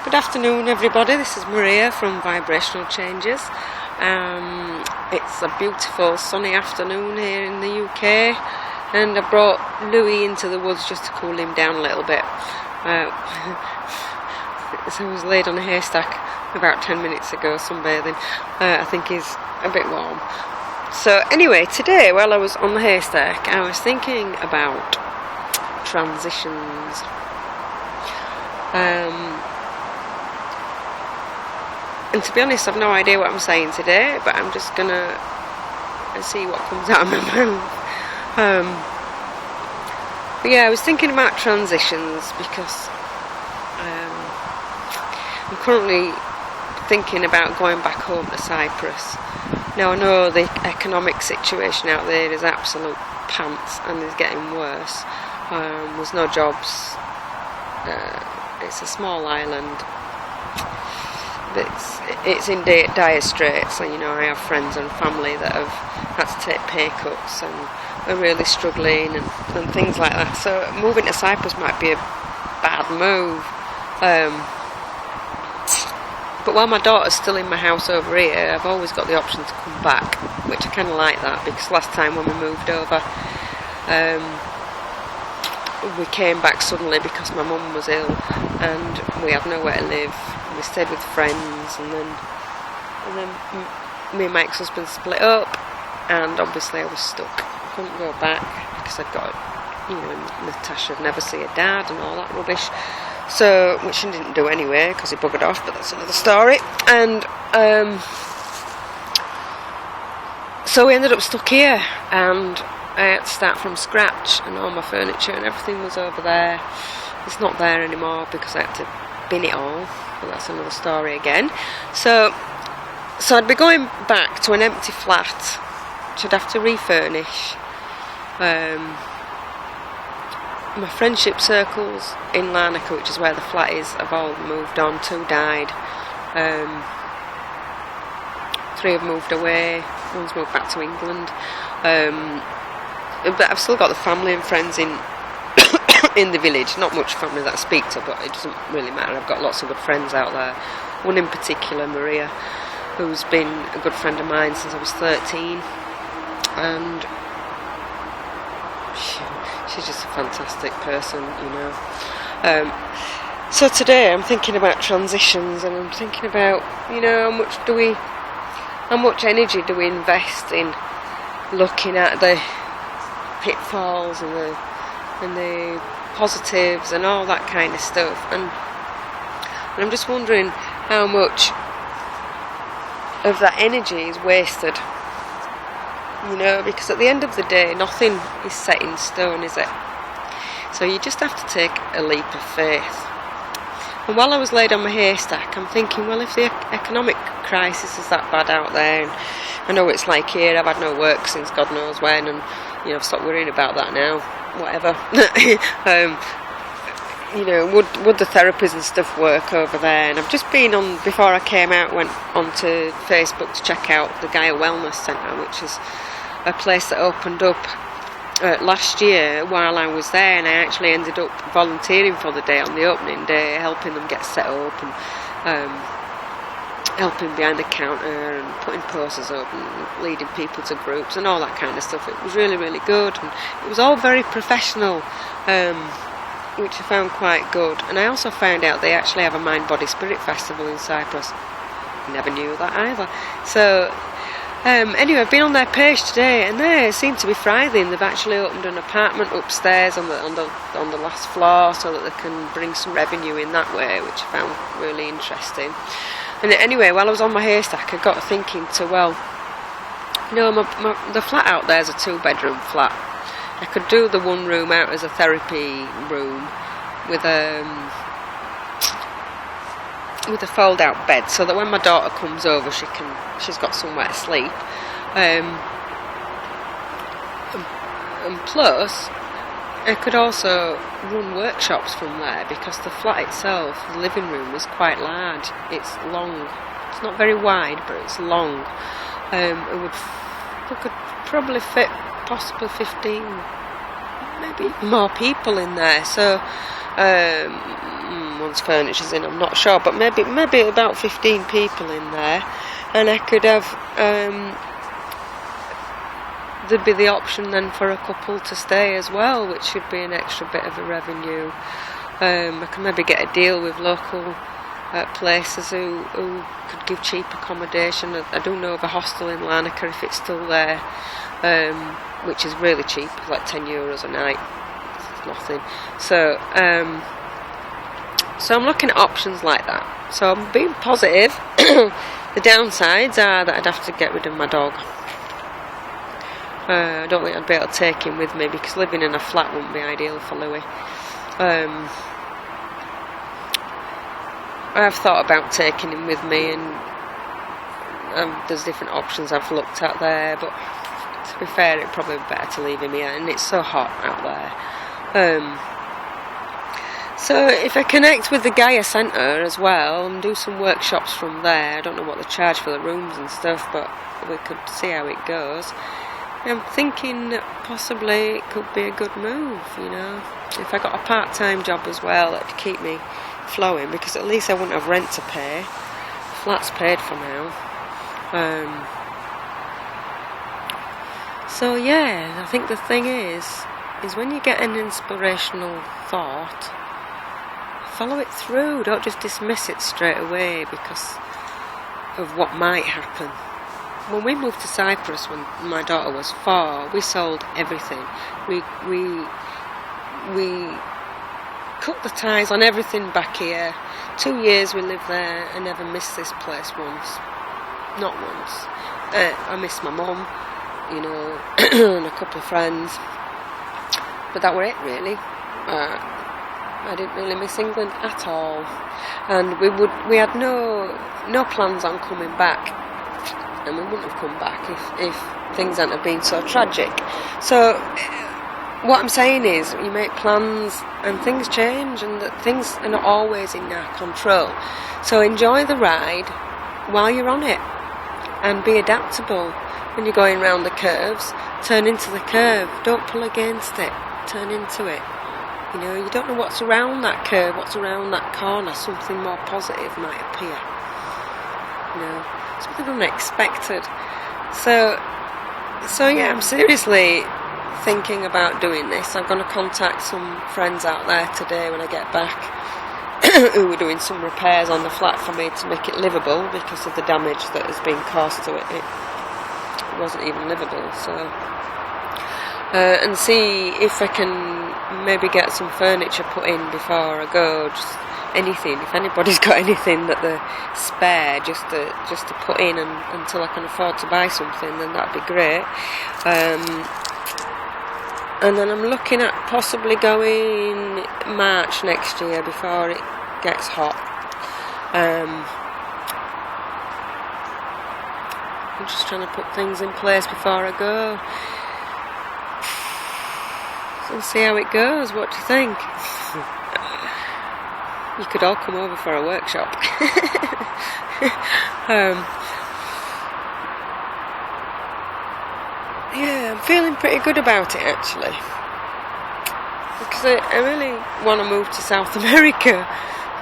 Good afternoon everybody, this is Maria from Vibrational Changes. It's a beautiful sunny afternoon here in the UK and I brought Louis into the woods just to cool him down a little bit. So I was laid on a haystack about 10 minutes ago sunbathing. I think he's a bit warm. So anyway, today while I was on the haystack I was thinking about transitions. And to be honest, I've no idea what I'm saying today, but I'm just gonna see what comes out of my mouth. But yeah, I was thinking about transitions because I'm currently thinking about going back home to Cyprus. Now I know the economic situation out there is absolute pants and is getting worse. There's no jobs. It's a small island. It's in dire straits, and I have friends and family that have had to take pay cuts and are really struggling and things like that. So moving to Cyprus might be a bad move. But while my daughter's still in my house over here, I've always got the option to come back, which I kind of like that, because last time when we moved over, we came back suddenly because my mum was ill and we had nowhere to live. We stayed with friends, and then me and my ex-husband split up, and obviously I was stuck. I couldn't go back because I'd got, Natasha would never see her dad and all that rubbish. So, which she didn't do anyway because he buggered off, but that's another story. And so we ended up stuck here, and I had to start from scratch, and all my furniture and everything was over there. It's not there anymore because I had to bin it all, but that's another story again. So I'd be going back to an empty flat, which I'd have to refurnish. My friendship circles in Larnaca, which is where the flat is, have all moved on. 2 died. 3 have moved away. 1's moved back to England. But I've still got the family and friends in the village. Not much family that I speak to, but it doesn't really matter. I've got lots of good friends out there. One in particular, Maria, who's been a good friend of mine since I was 13, and she's just a fantastic person, So today I'm thinking about transitions, and I'm thinking about, how much energy do we invest in looking at the pitfalls and the positives and all that kind of stuff, and I'm just wondering how much of that energy is wasted, because at the end of the day nothing is set in stone, is it? So you just have to take a leap of faith. And while I was laid on my haystack, I'm thinking, well, if the economic crisis is that bad out there, and I know it's like here, I've had no work since God knows when, and I've stopped worrying about that now, whatever. Would the therapies and stuff work over there? And I've just been on, before I came out, went onto Facebook to check out the Gaia Wellness Centre, which is a place that opened up last year while I was there, and I actually ended up volunteering for the day on the opening day, helping them get set up and helping behind the counter and putting posters up and leading people to groups and all that kind of stuff. It was really, really good, and it was all very professional, which I found quite good. And I also found out they actually have a Mind Body Spirit Festival in Cyprus. Never knew that either. So anyway, I've been on their page today, and they seem to be thriving. They've actually opened an apartment upstairs on the last floor so that they can bring some revenue in that way, which I found really interesting. And anyway, while I was on my haystack, I got thinking the flat out there is a 2-bedroom flat. I could do the 1 room out as a therapy room with a fold-out bed, so that when my daughter comes over, she's got somewhere to sleep. And plus, I could also run workshops from there, because the flat itself, the living room, is quite large. It's long. It's not very wide, but it's long. We could probably fit possibly 15, maybe more people in there. So Once furniture's in, I'm not sure, but maybe about 15 people in there, and I could have there'd be the option then for a couple to stay as well, which should be an extra bit of a revenue. I can maybe get a deal with local places who could give cheap accommodation. I do know of a hostel in Larnaca, if it's still there, which is really cheap, like €10 a night. It's nothing. So I'm looking at options like that. So I'm being positive. The downsides are that I'd have to get rid of my dog. I don't think I'd be able to take him with me, because living in a flat wouldn't be ideal for Louis. I've thought about taking him with me, and there's different options I've looked at there, but to be fair, it'd probably be better to leave him here, and it's so hot out there. So if I connect with the Gaia Centre as well and do some workshops from there, I don't know what they charge for the rooms and stuff, but we could see how it goes. I'm thinking that possibly it could be a good move, you know, if I got a part-time job as well that would keep me flowing, because at least I wouldn't have rent to pay. Flat's paid for now. So yeah, I think the thing is when you get an inspirational thought, follow it through. Don't just dismiss it straight away because of what might happen. When we moved to Cyprus when my daughter was 4, we sold everything. We cut the ties on everything back here. 2 years we lived there. I never missed this place once. Not once. I missed my mum, you know, and a couple of friends. But that were it, really. I didn't really miss England at all. And we had no plans on coming back. And we wouldn't have come back if things hadn't have been so tragic. So what I'm saying is, you make plans and things change, and that things are not always in our control. So enjoy the ride while you're on it, and be adaptable. When you're going round the curves, turn into the curve. Don't pull against it. Turn into it. You know, you don't know what's around that curve, what's around that corner. Something more positive might appear. You know, something unexpected. So yeah, I'm seriously thinking about doing this. I'm going to contact some friends out there today when I get back who are doing some repairs on the flat for me to make it livable, because of the damage that has been caused to it. It wasn't even livable. So and see if I can maybe get some furniture put in before I go. Just anything, if anybody's got anything that they're spare, just to put in, and until I can afford to buy something, then that'd be great. And then I'm looking at possibly going March next year, before it gets hot. I'm just trying to put things in place before I go. And see how it goes. What do you think? You could all come over for a workshop. Yeah, I'm feeling pretty good about it, actually, because I really want to move to South America,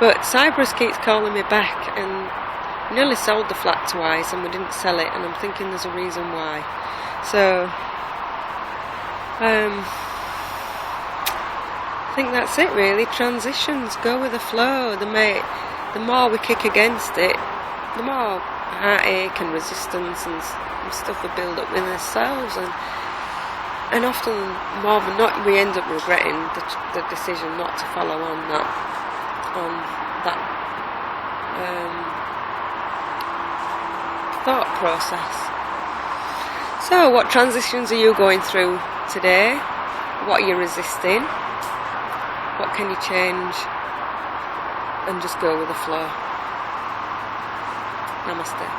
but Cyprus keeps calling me back, and we nearly sold the flat twice and we didn't sell it, and I'm thinking there's a reason why. So I think that's it, really. Transitions, go with the flow. The more we kick against it, the more heartache and resistance and stuff we build up in ourselves, and often more than not we end up regretting the decision not to follow on that thought process. So what transitions are you going through today? What are you resisting? What can you change? And just go with the flow. Namaste.